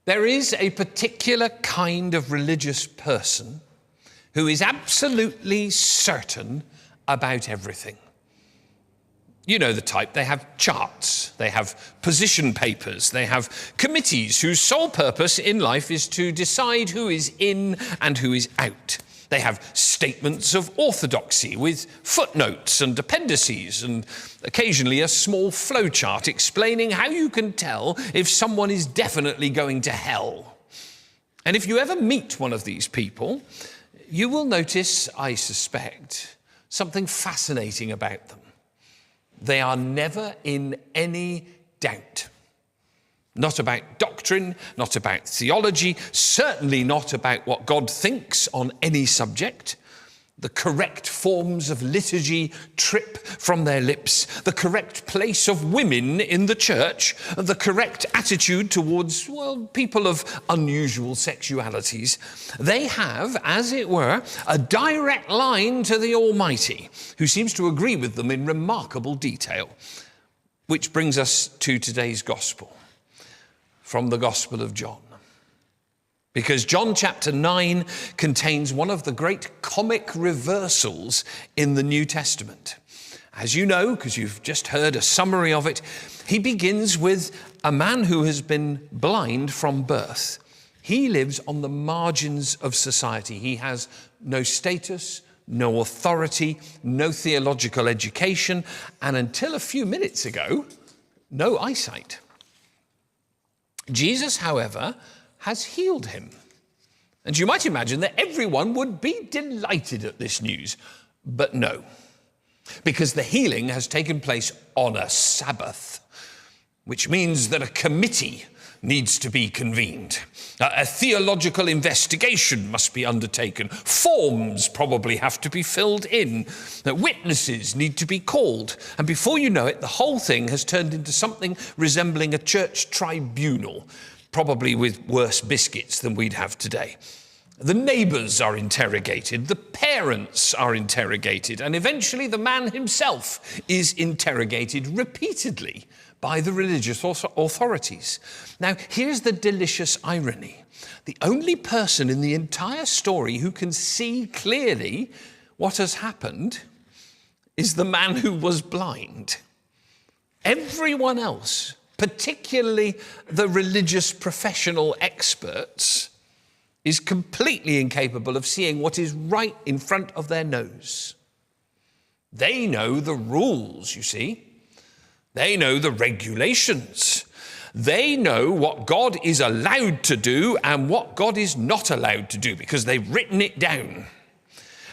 There is a particular kind of religious person who is absolutely certain about everything. You know the type. They have charts, they have position papers, they have committees whose sole purpose in life is to decide who is in and who is out. They have statements of orthodoxy with footnotes and appendices and occasionally a small flowchart explaining how you can tell if someone is definitely going to hell. And if you ever meet one of these people, you will notice, I suspect, something fascinating about them. They are never in any doubt. Not about doctrine, not about theology, certainly not about what God thinks on any subject. The correct forms of liturgy trip from their lips, the correct place of women in the church, the correct attitude towards, people of unusual sexualities. They have, as it were, a direct line to the Almighty, who seems to agree with them in remarkable detail. Which brings us to today's gospel. From the Gospel of John. Because John chapter 9 contains one of the great comic reversals in the New Testament. As you know, because you've just heard a summary of it, he begins with a man who has been blind from birth. He lives on the margins of society. He has no status, no authority, no theological education, and until a few minutes ago, no eyesight. Jesus, however, has healed him. And you might imagine that everyone would be delighted at this news. But no, because the healing has taken place on a Sabbath, which means that a committee needs to be convened. A theological investigation must be undertaken. Forms probably have to be filled in. Witnesses need to be called. And before you know it, the whole thing has turned into something resembling a church tribunal, probably with worse biscuits than we'd have today. The neighbours are interrogated, the parents are interrogated, and eventually the man himself is interrogated repeatedly by the religious authorities. Now, here's the delicious irony. The only person in the entire story who can see clearly what has happened is the man who was blind. Everyone else, particularly the religious professional experts, is completely incapable of seeing what is right in front of their nose. They know the rules, you see. They know the regulations. They know what God is allowed to do and what God is not allowed to do because they've written it down.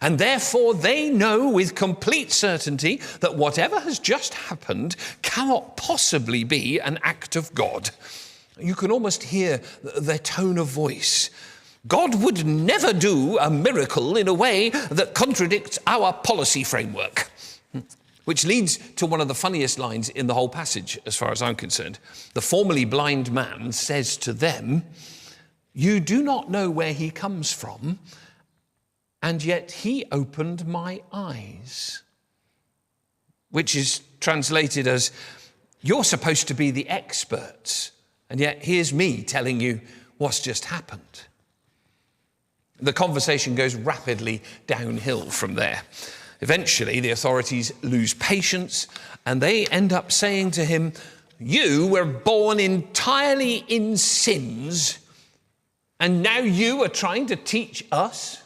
And therefore they know with complete certainty that whatever has just happened cannot possibly be an act of God. You can almost hear their tone of voice. God would never do a miracle in a way that contradicts our policy framework. Which leads to one of the funniest lines in the whole passage, as far as I'm concerned. The formerly blind man says to them, "You do not know where he comes from, and yet he opened my eyes." Which is translated as, "You're supposed to be the experts, and yet here's me telling you what's just happened." The conversation goes rapidly downhill from there. Eventually, the authorities lose patience and they end up saying to him, "You were born entirely in sins, and now you are trying to teach us?"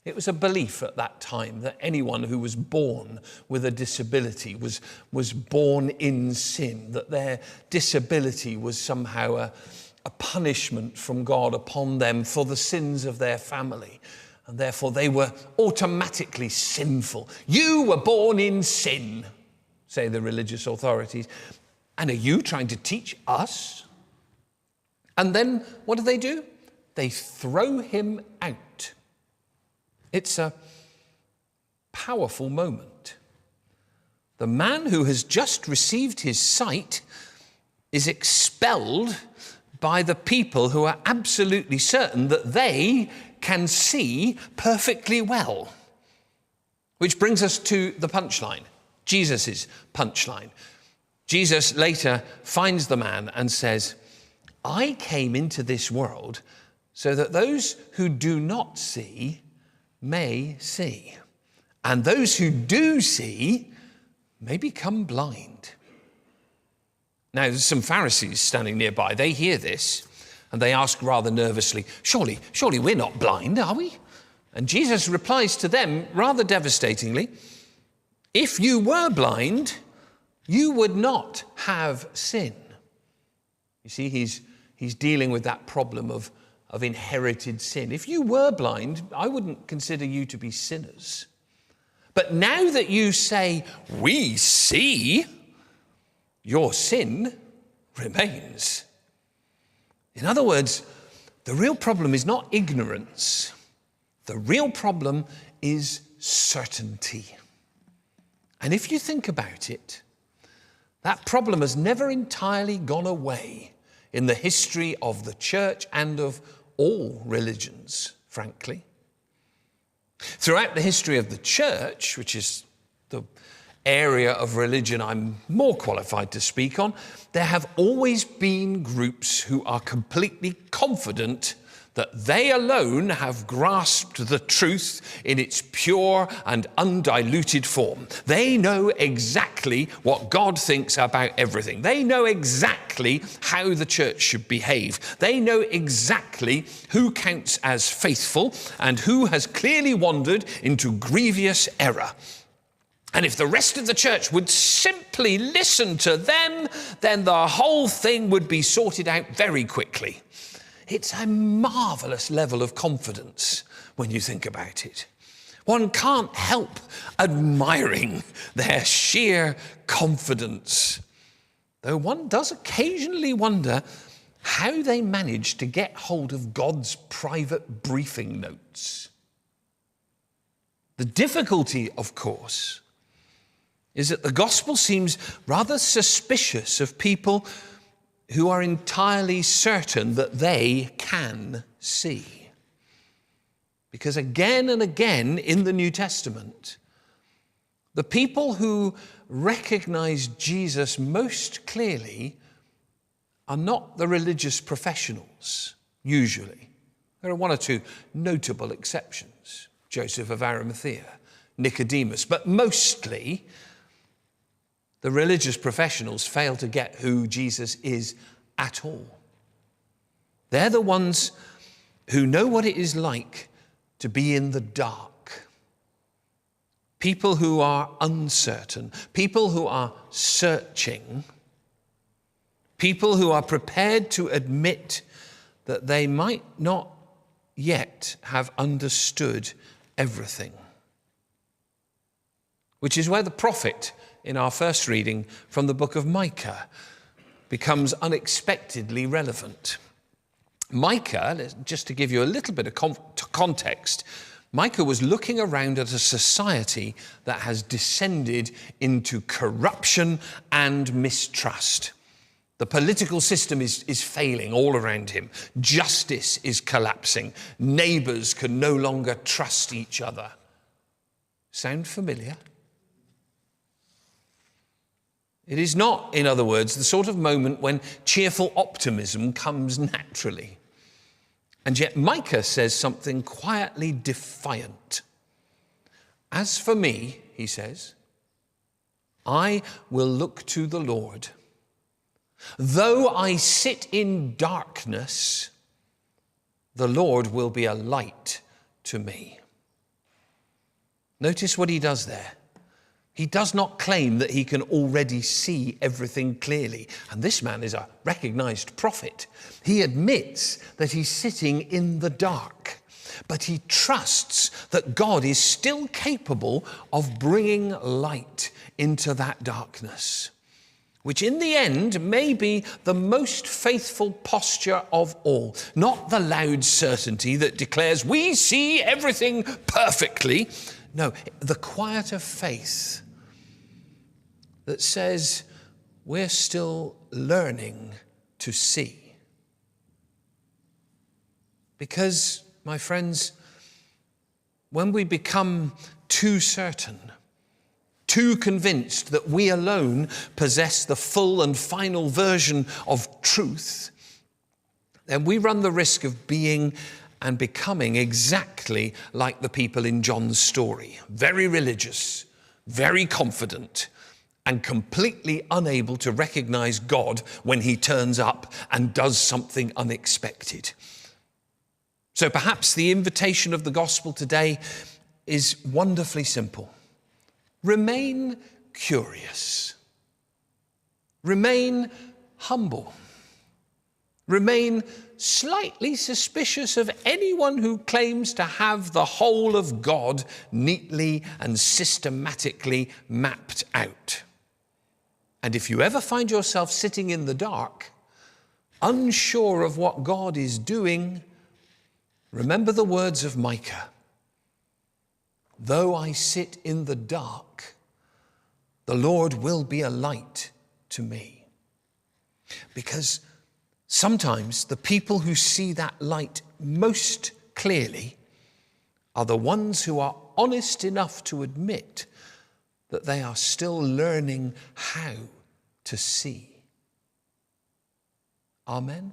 It was a belief at that time that anyone who was born with a disability was born in sin, that their disability was somehow a punishment from God upon them for the sins of their family. And therefore they were automatically sinful. "You were born in sin," say the religious authorities. "And are you trying to teach us?" And then what do? They throw him out. It's a powerful moment. The man who has just received his sight is expelled by the people who are absolutely certain that they can see perfectly well. Which brings us to the punchline, Jesus's punchline. Jesus later finds the man and says, I came into this world so that those who do not see may see, and those who do see may become blind. Now, there's some Pharisees standing nearby. They hear this, and they ask rather nervously, surely we're not blind, are we? And Jesus replies to them rather devastatingly, if you were blind, you would not have sin. You see, he's dealing with that problem of inherited sin. If you were blind, I wouldn't consider you to be sinners. But now that you say, we see, your sin remains. In other words, the real problem is not ignorance. The real problem is certainty. And if you think about it, that problem has never entirely gone away in the history of the church and of all religions, frankly. Throughout the history of the church, which is the area of religion I'm more qualified to speak on, there have always been groups who are completely confident that they alone have grasped the truth in its pure and undiluted form. They know exactly what God thinks about everything. They know exactly how the church should behave. They know exactly who counts as faithful and who has clearly wandered into grievous error. And if the rest of the church would simply listen to them, then the whole thing would be sorted out very quickly. It's a marvelous level of confidence when you think about it. One can't help admiring their sheer confidence, though one does occasionally wonder how they managed to get hold of God's private briefing notes. The difficulty, of course, is that the gospel seems rather suspicious of people who are entirely certain that they can see. Because again and again in the New Testament, the people who recognize Jesus most clearly are not the religious professionals, usually. There are one or two notable exceptions, Joseph of Arimathea, Nicodemus, but mostly the religious professionals fail to get who Jesus is at all. They're the ones who know what it is like to be in the dark. People who are uncertain, people who are searching, people who are prepared to admit that they might not yet have understood everything. Which is where the prophet in our first reading from the book of Micah becomes unexpectedly relevant. Micah, just to give you a little bit of context, Micah was looking around at a society that has descended into corruption and mistrust. The political system is failing all around him. Justice is collapsing. Neighbors can no longer trust each other. Sound familiar? It is not, in other words, the sort of moment when cheerful optimism comes naturally. And yet Micah says something quietly defiant. As for me, he says, I will look to the Lord. Though I sit in darkness, the Lord will be a light to me. Notice what he does there. He does not claim that he can already see everything clearly. And this man is a recognized prophet. He admits that he's sitting in the dark, but he trusts that God is still capable of bringing light into that darkness, which in the end may be the most faithful posture of all. Not the loud certainty that declares we see everything perfectly. No, the quieter faith that says we're still learning to see. Because, my friends, when we become too certain, too convinced that we alone possess the full and final version of truth, then we run the risk of being and becoming exactly like the people in John's story. Very religious, very confident, and completely unable to recognize God when he turns up and does something unexpected. So perhaps the invitation of the gospel today is wonderfully simple. Remain curious. Remain humble. Remain slightly suspicious of anyone who claims to have the whole of God neatly and systematically mapped out. And if you ever find yourself sitting in the dark, unsure of what God is doing, remember the words of Micah. Though I sit in the dark, the Lord will be a light to me. Because sometimes the people who see that light most clearly are the ones who are honest enough to admit that they are still learning how to see. Amen.